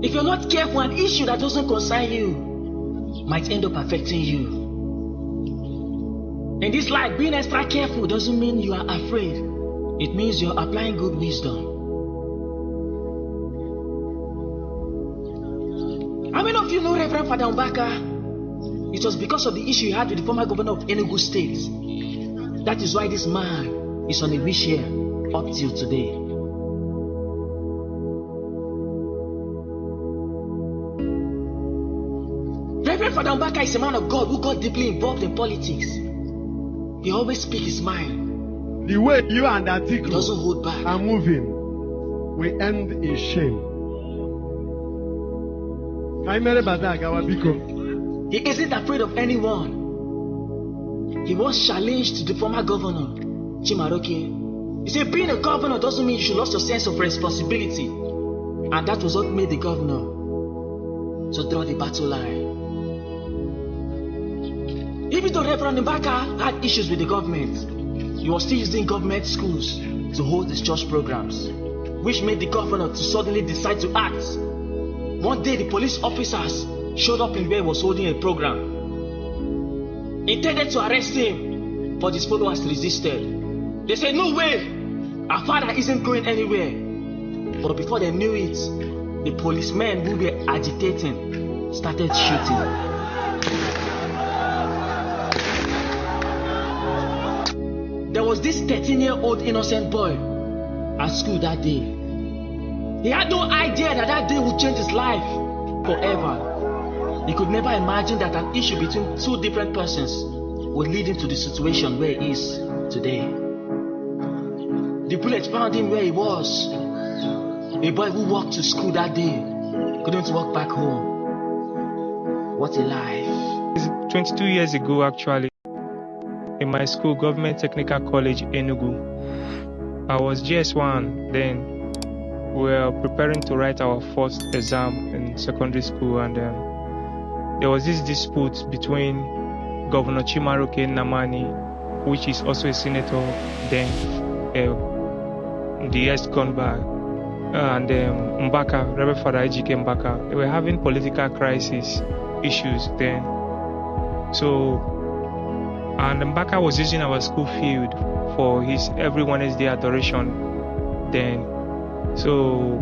If you're not careful, an issue that doesn't concern you might end up affecting you. In this life, being extra careful doesn't mean you are afraid. It means you're applying good wisdom. How many of you know Reverend Father Mbaka? It was because of the issue he had with the former governor of Enugu State. That is why this man is on a wheelchair up till today. Reverend Father Mbaka is a man of God who got deeply involved in politics. He always speaks his mind. The way you and Atiku He doesn't hold back. are moving will end in shame. He isn't afraid of anyone. He once challenged the former governor, Chimaroke. He said, being a governor doesn't mean you should lose your sense of responsibility. And that was what made the governor to draw the battle line. Even though Reverend Mbaka had issues with the government, he was still using government schools to hold his church programs, which made the governor to suddenly decide to act. One day, the police officers showed up in where he was holding a program, intended to arrest him, but his followers resisted. They said, no way, our father isn't going anywhere. But before they knew it, the policemen who were agitating started shooting. There was this 13-year-old innocent boy at school that day. He had no idea that day would change his life forever. He could never imagine that an issue between two different persons would lead him to the situation where he is today. The bullet found him where he was. A boy who walked to school that day couldn't walk back home. What a life. 22 years ago, actually, in my school, Government Technical College, Enugu. I was GS1 then. We were preparing to write our first exam in secondary school, and there was this dispute between Governor Chimaroke Namani, which is also a senator, then the years gone by, and Mbaka, Reverend Father Ejike Mbaka. They were having political crisis issues then. So, and Mbaka was using our school field for his every Wednesday adoration then. So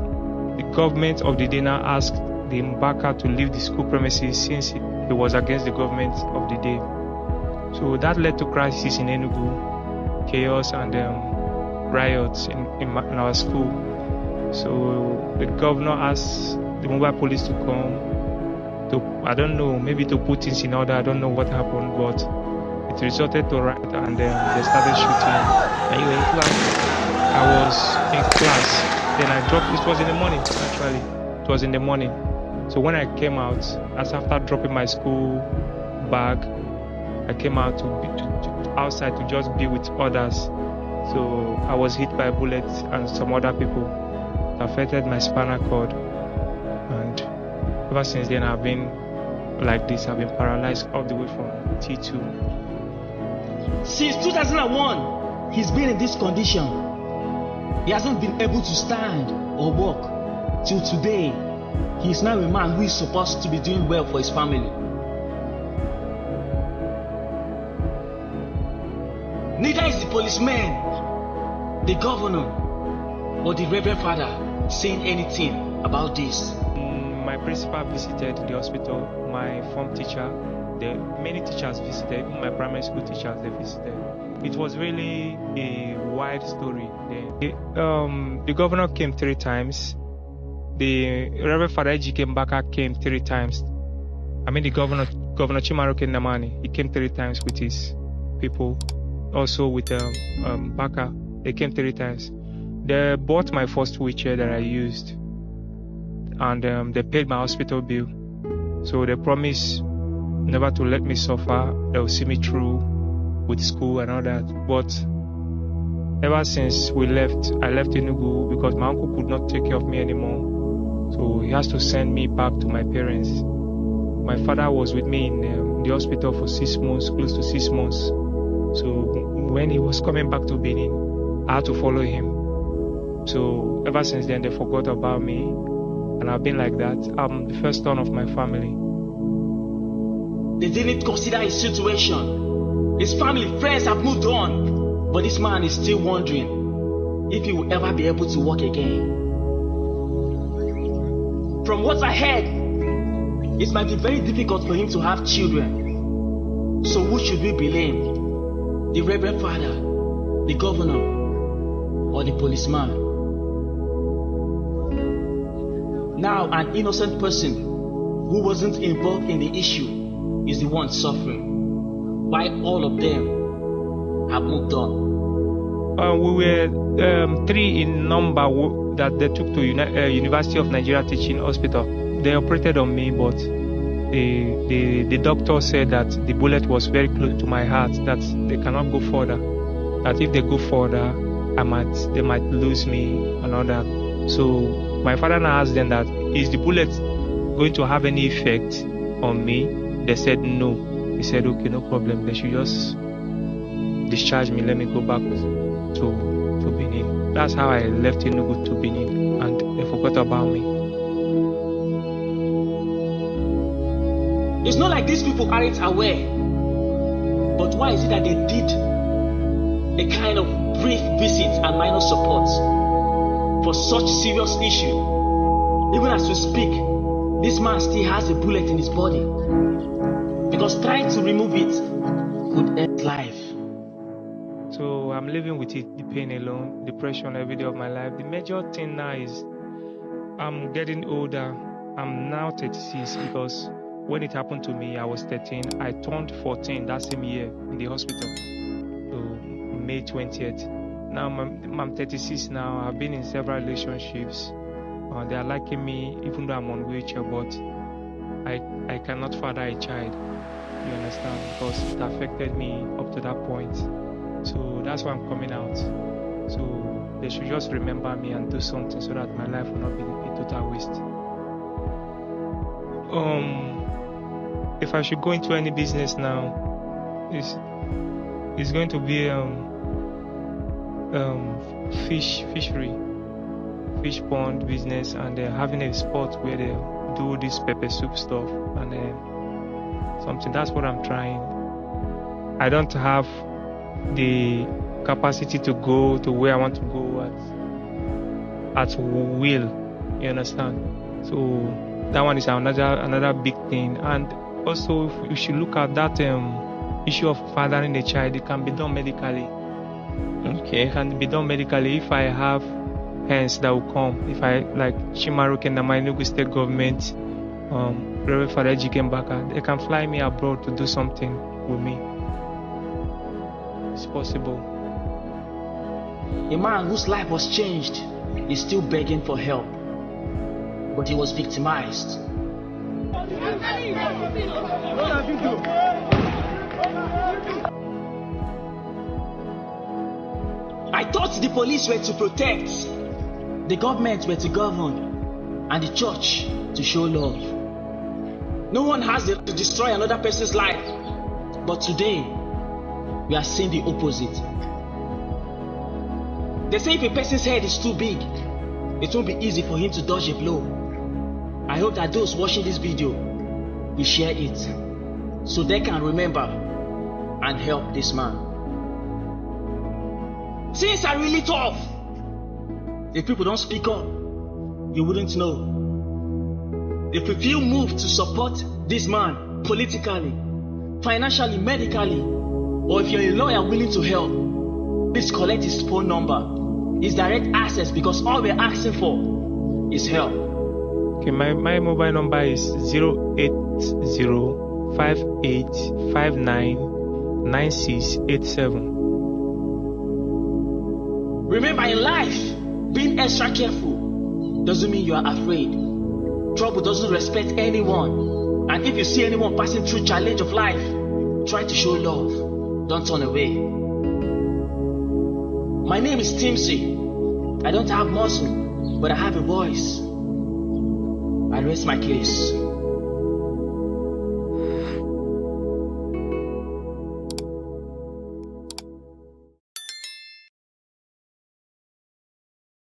the government of the day now asked the Mbaka to leave the school premises since it was against the government of the day. So that led to crisis in Enugu, chaos and riots in our school. So the governor asked the mobile police to come to, I don't know, maybe to put things in order. I don't know what happened, but it resulted to riot, and they started shooting. And you were in class. I was in class. Then I dropped. It was in the morning, actually. It was in the morning. So when I came out, after dropping my school bag, I came out to outside to just be with others. So I was hit by bullets and some other people. It affected my spinal cord, and ever since then I've been like this. I've been paralyzed all the way from T2. Since 2001, he's been in this condition. He hasn't been able to stand or walk. Till today, he is now a man who is supposed to be doing well for his family. Neither is the policeman, the governor, or the Reverend Father saying anything about this. My principal visited the hospital, my form teacher, many teachers visited, even my primary school teachers, they visited. It was really a wide story. The governor came 3 times. The Reverend Father Ejike Mbaka came 3 times. I mean the Governor Chimaroke Namani, he came 3 times with his people. Also with Mbaka, they came 3 times. They bought my first wheelchair that I used, and they paid my hospital bill. So they promised never to let me suffer. They will see me through with school and all that. But ever since I left Enugu because my uncle could not take care of me anymore. So he has to send me back to my parents. My father was with me in the hospital for 6 months, close to 6 months. So when he was coming back to Benin, I had to follow him. So ever since then, they forgot about me. and I've been like that. I'm the first son of my family. They didn't consider his situation. His family, friends have moved on. But this man is still wondering if he will ever be able to walk again. From what I heard, it might be very difficult for him to have children. So who should we blame? The Reverend Father, the governor, or the policeman? Now an innocent person who wasn't involved in the issue is the one suffering, while all of them have moved on. We were 3 in number that they took to University of Nigeria Teaching Hospital. They operated on me, but the doctor said that the bullet was very close to my heart, that they cannot go further. That if they go further, they might lose me and all that. So my father now asked them that, is the bullet going to have any effect on me? They said no. He said, okay, no problem. They should just discharge me, let me go back to Benin. That's how I left Enugu to Benin, and they forgot about me. It's not like these people aren't aware. But why is it that they did a kind of brief visit and minor support for such serious issue? Even as we speak, this man still has a bullet in his body, because trying to remove it could end life. So I'm living with it, the pain alone, depression every day of my life. The major thing now is I'm getting older. I'm now 36, because when it happened to me, I was 13. I turned 14 that same year in the hospital, so May 20th. Now I'm 36 now. I've been in several relationships. They are liking me even though I'm on wheelchair, but I cannot father a child. You understand? Because it affected me up to that point. So that's why I'm coming out. So they should just remember me and do something so that my life will not be a total waste. If I should go into any business now, it's going to be fishery, fish pond business, and having a spot where they do this pepper soup stuff and something. That's what I'm trying. I don't have the capacity to go to where I want to go at will. You understand? So that one is another big thing. And also, if you should look at that issue of fathering a child, it can be done medically. Okay, it can be done medically if I have hands that will come. If I, like Chimaroke and the Enugu state government, Reverend Father Mbaka, they can fly me abroad to do something with me. It's possible. A man whose life was changed is still begging for help, but he was victimized. I thought the police were to protect, the government were to govern, and the church to show love. No one has the right to destroy another person's life, but today we are seeing the opposite. They say if a person's head is too big, it won't be easy for him to dodge a blow. I hope that those watching this video will share it so they can remember and help this man. Things are really tough. If people don't speak up, you wouldn't know. If you feel moved to support this man politically, financially, medically, or if you're a lawyer willing to help, please collect his phone number, his direct access, because all we're asking for is help. Okay, my mobile number is 08058599687. Remember, in life, being extra careful doesn't mean you are afraid. Trouble doesn't respect anyone. And if you see anyone passing through challenge of life, try to show love. Don't turn away. My name is Timsy. I don't have muscle, but I have a voice. I rest my case.